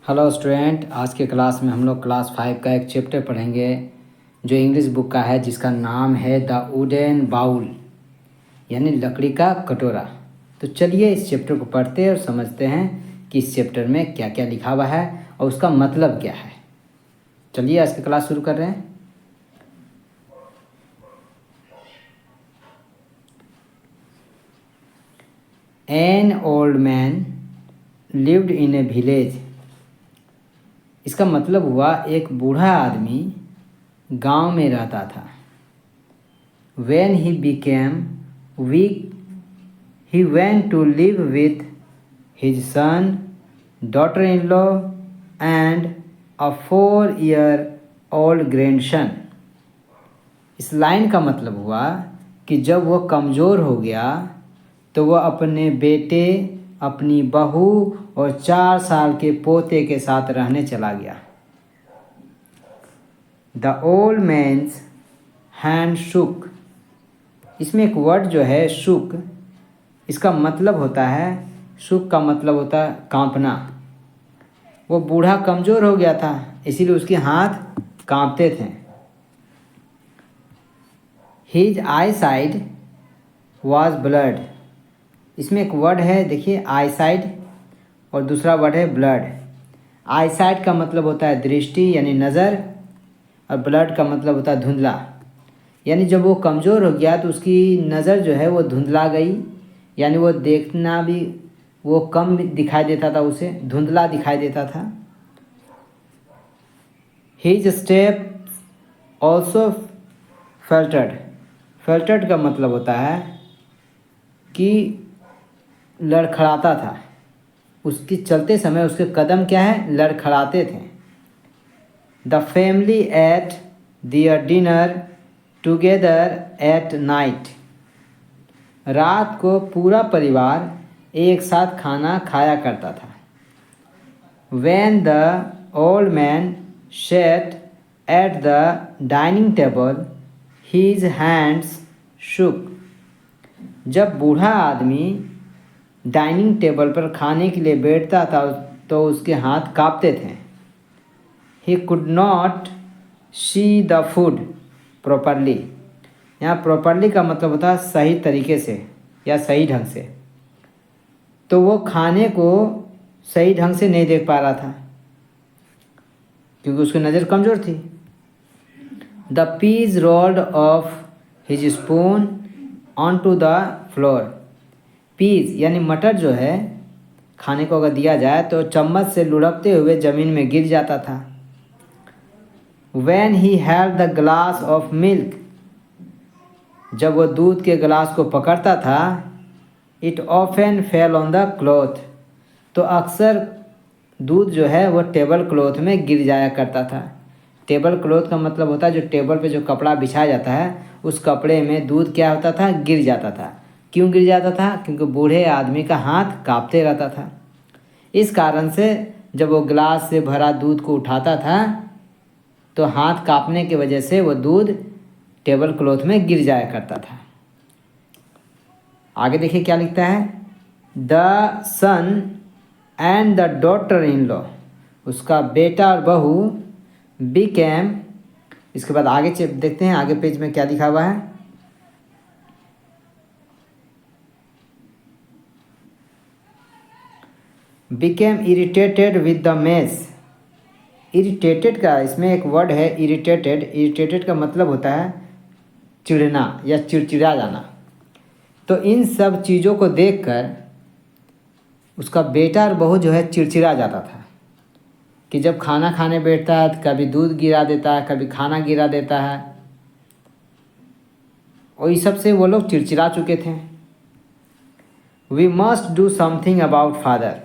Hello student, आज के class में हम लोग क्लास 5 का एक चैप्टर पढ़ेंगे जो इंग्लिश बुक का है, जिसका नाम है द वुडन बाउल, यानी लकड़ी का कटोरा। तो चलिए इस चैप्टर को पढ़ते हैं और समझते हैं कि इस चैप्टर में क्या क्या लिखा हुआ है और उसका मतलब क्या है। चलिए आज की क्लास शुरू कर रहे हैं। An old man lived in A village. इसका मतलब हुआ एक बूढ़ा आदमी गांव में रहता था। When he became weak, he went to live with his son, daughter-in-law, and a 4-year-old grandson. इस लाइन का मतलब हुआ कि जब वह कमज़ोर हो गया तो वह अपने बेटे, अपनी बहू और 4 साल के पोते के साथ रहने चला गया। द ओल्ड मैन्स हैंड शुक। इसमें एक वर्ड जो है शुक, इसका मतलब होता है, शुक का मतलब होता है कांपना। वो बूढ़ा कमज़ोर हो गया था, इसीलिए उसके हाथ कांपते थे। His I side was blood. इसमें एक वर्ड है, देखिए, आई साइड और दूसरा वर्ड है ब्लड। आई साइड का मतलब होता है दृष्टि यानी नज़र, और ब्लड का मतलब होता है धुंधला। यानी जब वो कमज़ोर हो गया तो उसकी नज़र जो है वो धुंधला गई, यानी वो देखना भी वो कम दिखाई देता था, उसे धुंधला दिखाई देता था। His step also faltered. Faltered का मतलब होता है कि लड़खड़ाता था। उसकी चलते समय उसके कदम क्या है, लड़खड़ाते थे। The family ate their dinner together at night. रात को पूरा परिवार एक साथ खाना खाया करता था। When the old man sat at the dining table, his hands shook. जब बूढ़ा आदमी डाइनिंग टेबल पर खाने के लिए बैठता था तो उसके हाथ कांपते थे। He could not see the food properly. यहाँ प्रॉपरली का मतलब होता है सही तरीके से या सही ढंग से। तो वो खाने को सही ढंग से नहीं देख पा रहा था क्योंकि उसकी नज़र कमज़ोर थी। The peas rolled off his spoon onto the floor. Peas यानी मटर जो है, खाने को अगर दिया जाए तो चम्मच से लुढ़कते हुए ज़मीन में गिर जाता था। When he held the glass of milk, जब वो दूध के गिलास को पकड़ता था, it often fell on the cloth, तो अक्सर दूध जो है वो टेबल क्लॉथ में गिर जाया करता था। टेबल क्लॉथ का मतलब होता है जो टेबल पे जो कपड़ा बिछाया जाता है, उस कपड़े में दूध क्या होता था, गिर जाता था। क्यों गिर जाता था? क्योंकि बूढ़े आदमी का हाथ कांपते रहता था। इस कारण से जब वो गिलास से भरा दूध को उठाता था तो हाथ कांपने की वजह से वो दूध टेबल क्लॉथ में गिर जाया करता था। आगे देखिए क्या लिखता है। The son and the daughter in law, उसका बेटा और बहू, बिकेम, इसके बाद आगे देखते हैं आगे पेज में क्या लिखा हुआ है। Became irritated with the mess. Irritated का इसमें एक वर्ड है इरिटेटेड। इरिटेटेड का मतलब होता है चिढ़ना या चिड़चिड़ा जाना। तो इन सब चीज़ों को देखकर उसका बेटा और बहू जो है चिड़चिड़ा जाता था कि जब खाना खाने बैठता है तो कभी दूध गिरा देता है, कभी खाना गिरा देता है, और इस सब से वो लोग चिड़चिड़ा चुके थे। We must do something about father.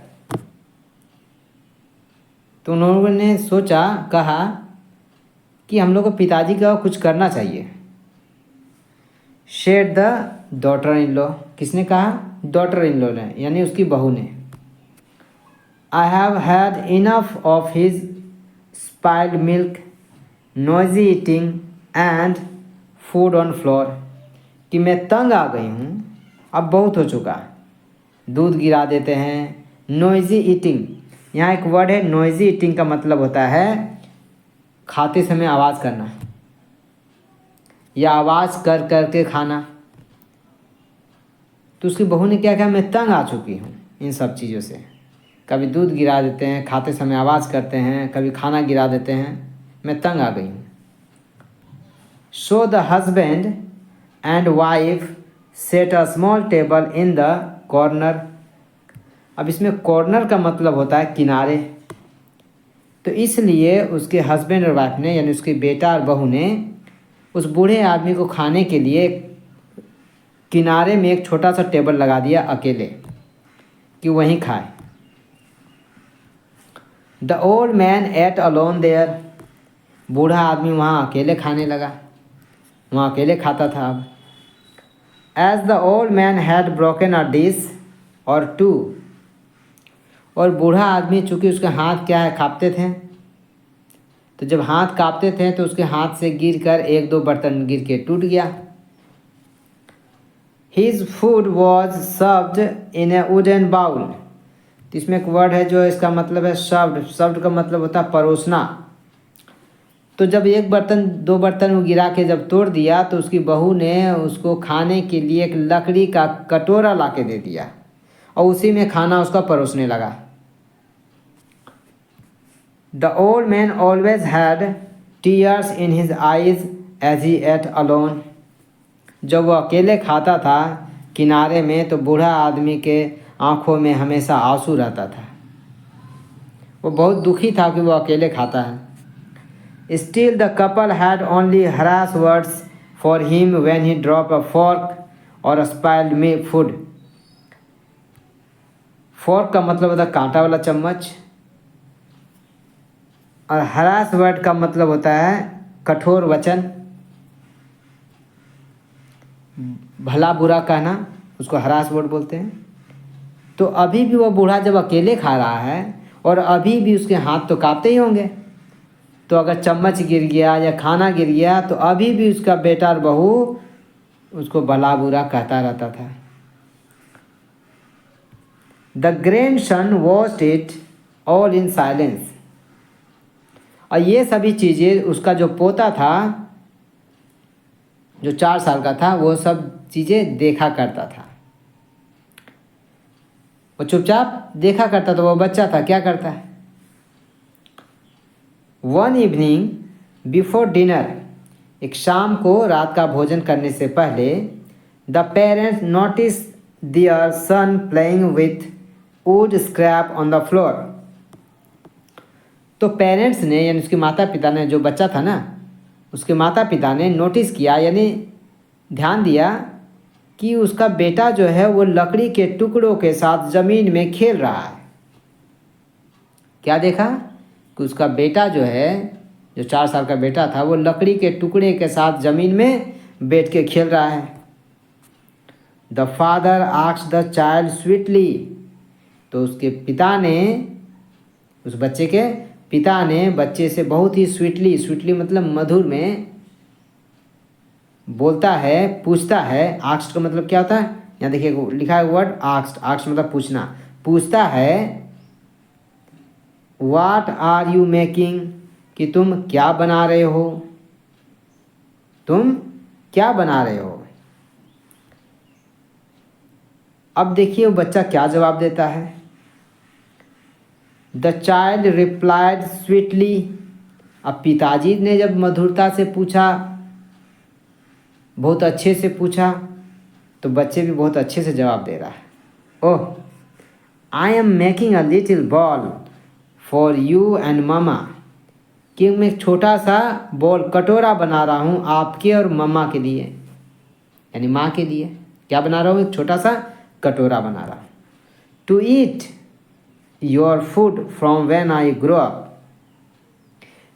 तो उन्होंने सोचा, कहा कि हम लोग को पिताजी का कुछ करना चाहिए। Said the daughter in law. किसने कहा? डॉटर इन लॉ ने, यानी उसकी बहू ने। I have had enough of his spoiled milk, noisy eating and food on floor. कि मैं तंग आ गई हूँ, अब बहुत हो चुका। दूध गिरा देते हैं, नॉइजी ईटिंग, यहाँ एक वर्ड है नॉइजी ईटिंग का मतलब होता है खाते समय आवाज़ करना या आवाज़ कर कर के खाना। तो उसकी बहू ने क्या कहा, मैं तंग आ चुकी हूँ इन सब चीज़ों से। कभी दूध गिरा देते हैं, खाते समय आवाज़ करते हैं, कभी खाना गिरा देते हैं, मैं तंग आ गई हूँ। So the husband and wife set a small table in the corner. अब इसमें कॉर्नर का मतलब होता है किनारे। तो इसलिए उसके हस्बैंड और वाइफ ने यानी उसके बेटा और बहू ने उस बूढ़े आदमी को खाने के लिए किनारे में एक छोटा सा टेबल लगा दिया अकेले कि वहीं खाए। The old man ate alone there. बूढ़ा आदमी वहाँ अकेले खाने लगा, वहाँ अकेले खाता था। अब as the old man had broken a dish or two. और बूढ़ा आदमी चूँकि उसके हाथ क्या है काँपते थे, तो जब हाथ काँपते थे तो उसके हाथ से गिर कर एक दो बर्तन गिर के टूट गया। His food was served in a wooden bowl. तो इसमें एक वर्ड है जो इसका मतलब है सर्व्ड। सर्व्ड का मतलब होता है परोसना। तो जब एक बर्तन दो बर्तन वो गिरा के जब तोड़ दिया तो उसकी बहू ने उसको खाने के लिए एक लकड़ी का कटोरा ला के दे दिया और उसी में खाना उसका परोसने लगा। The old man always had tears in his eyes as he ate alone. जब वो अकेले खाता था किनारे में तो बूढ़ा आदमी के आंखों में हमेशा आंसू रहता था। वो बहुत दुखी था कि वो अकेले खाता है। Still the couple had only harass words for him when he drop a fork और स्पाइल्ड मी फूड। फॉर्क का मतलब होता है कांटा वाला चम्मच और हरास वर्ड का मतलब होता है कठोर वचन, भला बुरा कहना, उसको हरास वर्ड बोलते हैं। तो अभी भी वो बूढ़ा जब अकेले खा रहा है और अभी भी उसके हाथ तो कांपते ही होंगे, तो अगर चम्मच गिर गया या खाना गिर गया तो अभी भी उसका बेटा और बहू उसको भला बुरा कहता रहता था। The grandson watched it all in silence. और ये सभी चीज़ें उसका जो पोता था जो 4 साल का था वो सब चीज़ें देखा करता था। वो चुपचाप देखा करता था, वो बच्चा था क्या करता है। One evening before dinner. एक शाम को रात का भोजन करने से पहले the parents notice their son playing with wood scrap on the floor. तो पेरेंट्स ने यानी उसके माता पिता ने, जो बच्चा था ना उसके माता पिता ने नोटिस किया यानी ध्यान दिया कि उसका बेटा जो है वो लकड़ी के टुकड़ों के साथ ज़मीन में खेल रहा है। क्या देखा कि उसका बेटा जो है, जो 4 साल का बेटा था, वो लकड़ी के टुकड़े के साथ ज़मीन में बैठ के खेल रहा है। The father asked the child sweetly. तो उसके पिता ने, उस बच्चे के पिता ने बच्चे से बहुत ही स्वीटली, स्वीटली मतलब मधुर में बोलता है, पूछता है। आस्क्ड का मतलब क्या होता है, यहाँ देखिए लिखा है वर्ड आस्क्ड। आस्क्ड मतलब पूछना। पूछता है व्हाट आर यू मेकिंग, कि तुम क्या बना रहे हो, तुम क्या बना रहे हो। अब देखिए वो बच्चा क्या जवाब देता है। The child replied sweetly. अब पिताजी ने जब मधुरता से पूछा, बहुत अच्छे से पूछा, तो बच्चे भी बहुत अच्छे से जवाब दे रहा है। Oh, I am making a little ball for you and मामा। कि मैं एक छोटा सा बॉल, कटोरा बना रहा हूँ आपके और मम्मा के लिए, यानी माँ के लिए। क्या बना रहा हूँ, एक छोटा सा कटोरा बना रहा हूँ। To eat your food from when I grow up.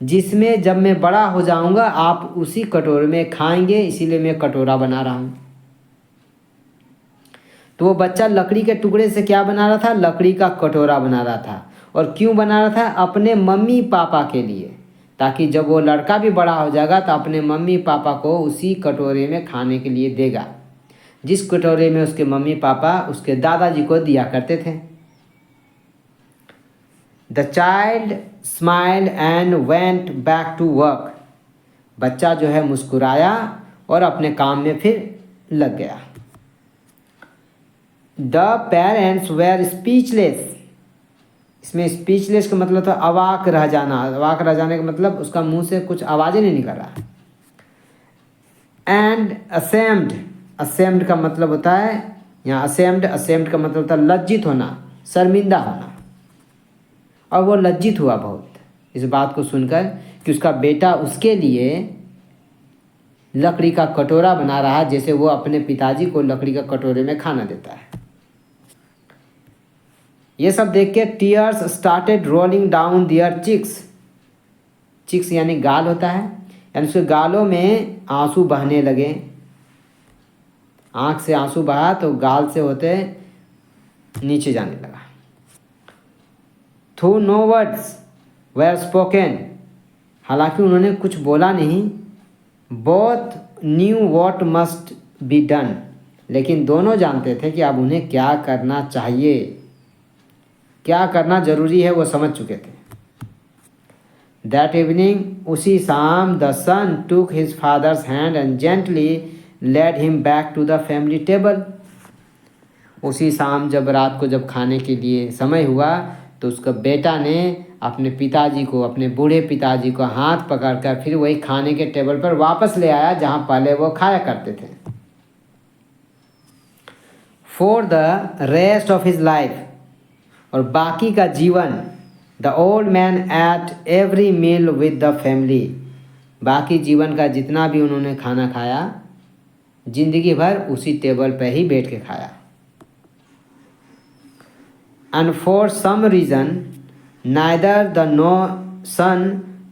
जिसमें जब मैं बड़ा हो जाऊंगा आप उसी कटोरे में खाएंगे, इसीलिए मैं कटोरा बना रहा हूँ। तो वो बच्चा लकड़ी के टुकड़े से क्या बना रहा था, लकड़ी का कटोरा बना रहा था। और क्यों बना रहा था, अपने मम्मी पापा के लिए, ताकि जब वो लड़का भी बड़ा हो जाएगा तो अपने मम्मी पापा को उसी कटोरे में खाने के लिए देगा, जिस कटोरे में उसके मम्मी पापा उसके दादाजी को दिया करते थे। The child smiled and went back to work. बच्चा जो है मुस्कुराया और अपने काम में फिर लग गया। The parents were speechless. इसमें स्पीचलेस का मतलब था अवाक रह जाना। अवाक रह जाने का मतलब उसका मुंह से कुछ आवाज़ें नहीं निकल रहा। And ashamed. असेम्ड का मतलब होता है यहाँ असेम्ड का मतलब होता है लज्जित होना, शर्मिंदा होना। और वो लज्जित हुआ बहुत इस बात को सुनकर कि उसका बेटा उसके लिए लकड़ी का कटोरा बना रहा है, जैसे वो अपने पिताजी को लकड़ी का कटोरे में खाना देता है। ये सब देख के टीयर्स स्टार्टेड रोलिंग डाउन दियर चिक्स। चिक्स यानी गाल होता है, यानी उसके गालों में आंसू बहने लगे। आँख से आंसू बहा तो गाल से होते नीचे जाने लगा। Through no words were spoken. हालांकि उन्होंने कुछ बोला नहीं। Both knew what must be done. लेकिन दोनों जानते थे कि अब उन्हें क्या करना चाहिए, क्या करना जरूरी है, वो समझ चुके थे। दैट इवनिंग, उसी शाम, the son took his father's hand and gently led him back to the family table. उसी शाम जब खाने के लिए समय हुआ तो उसका बेटा ने अपने पिताजी को, अपने बूढ़े पिताजी को हाथ पकड़कर फिर वही खाने के टेबल पर वापस ले आया जहां पहले वो खाया करते थे। For the rest of his life, और बाकी का जीवन, the old man ate every meal with the family. बाकी जीवन का जितना भी उन्होंने खाना खाया, जिंदगी भर उसी टेबल पर ही बैठ के खाया। And for some reason neither the son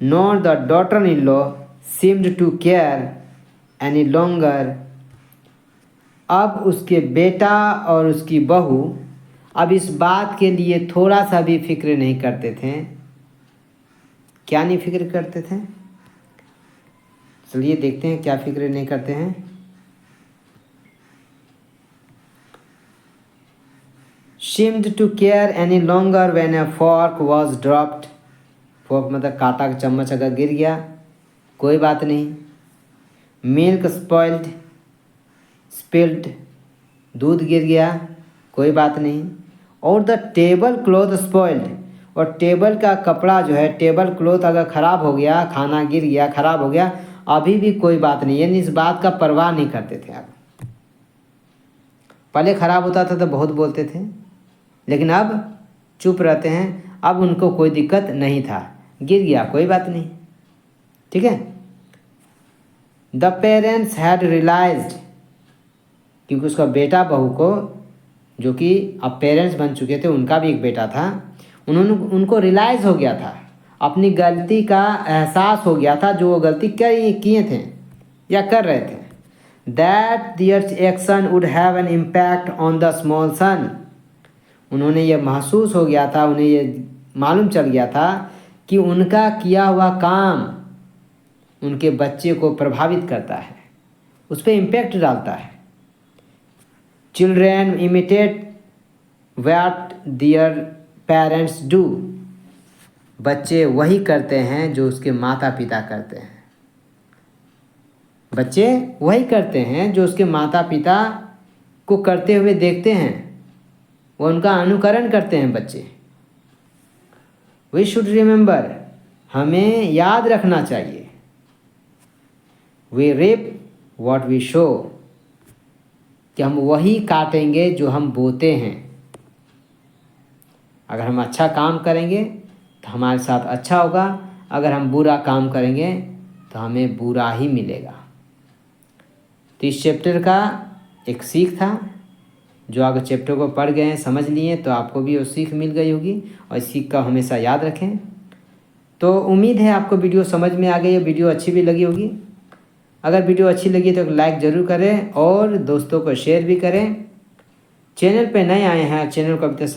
nor the daughter-in-law seemed to care any longer। अब उसके बेटा और उसकी बहू अब इस बात के लिए थोड़ा सा भी फिक्र नहीं करते थे। क्या नहीं फिक्र करते थे? चलिए देखते हैं क्या फिक्र नहीं करते हैं। seemed to care any longer when a fork was dropped। fork मतलब काटा का चम्मच अगर गिर गया कोई बात नहीं। milk spoiled spilled, दूध गिर गया कोई बात नहीं। और द टेबल क्लॉथ स्पॉइल्ड, और टेबल का कपड़ा जो है, टेबल क्लॉथ अगर ख़राब हो गया, खाना गिर गया, ख़राब हो गया, अभी भी कोई बात नहीं। यानी इस बात का परवाह नहीं करते थे। अब पहले ख़राब होता था तो बहुत बोलते थे, लेकिन अब चुप रहते हैं। अब उनको कोई दिक्कत नहीं था, गिर गया कोई बात नहीं, ठीक है। द पेरेंट्स हैड रियलाइज्ड, क्योंकि उसका बेटा बहू को, जो कि अब पेरेंट्स बन चुके थे, उनका भी एक बेटा था, उनको रियलाइज़ हो गया था, अपनी गलती का एहसास हो गया था, जो वो गलती किए थे या कर रहे थे। That there action would have an impact on the small son. उन्होंने ये महसूस हो गया था, उन्हें ये मालूम चल गया था कि उनका किया हुआ काम उनके बच्चे को प्रभावित करता है, उस पर इम्पैक्ट डालता है। Children imitate what their parents do. बच्चे वही करते हैं जो उसके माता पिता करते हैं। बच्चे वही करते हैं जो उसके माता पिता को करते हुए देखते हैं, वो उनका अनुकरण करते हैं बच्चे। वी शुड रिमेंबर, हमें याद रखना चाहिए। We reap what we sow, कि हम वही काटेंगे जो हम बोते हैं। अगर हम अच्छा काम करेंगे तो हमारे साथ अच्छा होगा, अगर हम बुरा काम करेंगे तो हमें बुरा ही मिलेगा। तो इस चैप्टर का एक सीख था, जो अगर चैप्टर को पढ़ गए हैं, समझ लिए, तो आपको भी वो सीख मिल गई होगी, और इस सीख का हमेशा याद रखें। तो उम्मीद है आपको वीडियो समझ में आ गई, वीडियो अच्छी भी लगी होगी। अगर वीडियो अच्छी लगी तो लाइक ज़रूर करें और दोस्तों को शेयर भी करें। चैनल पे नए आए हैं, चैनल को अभी तक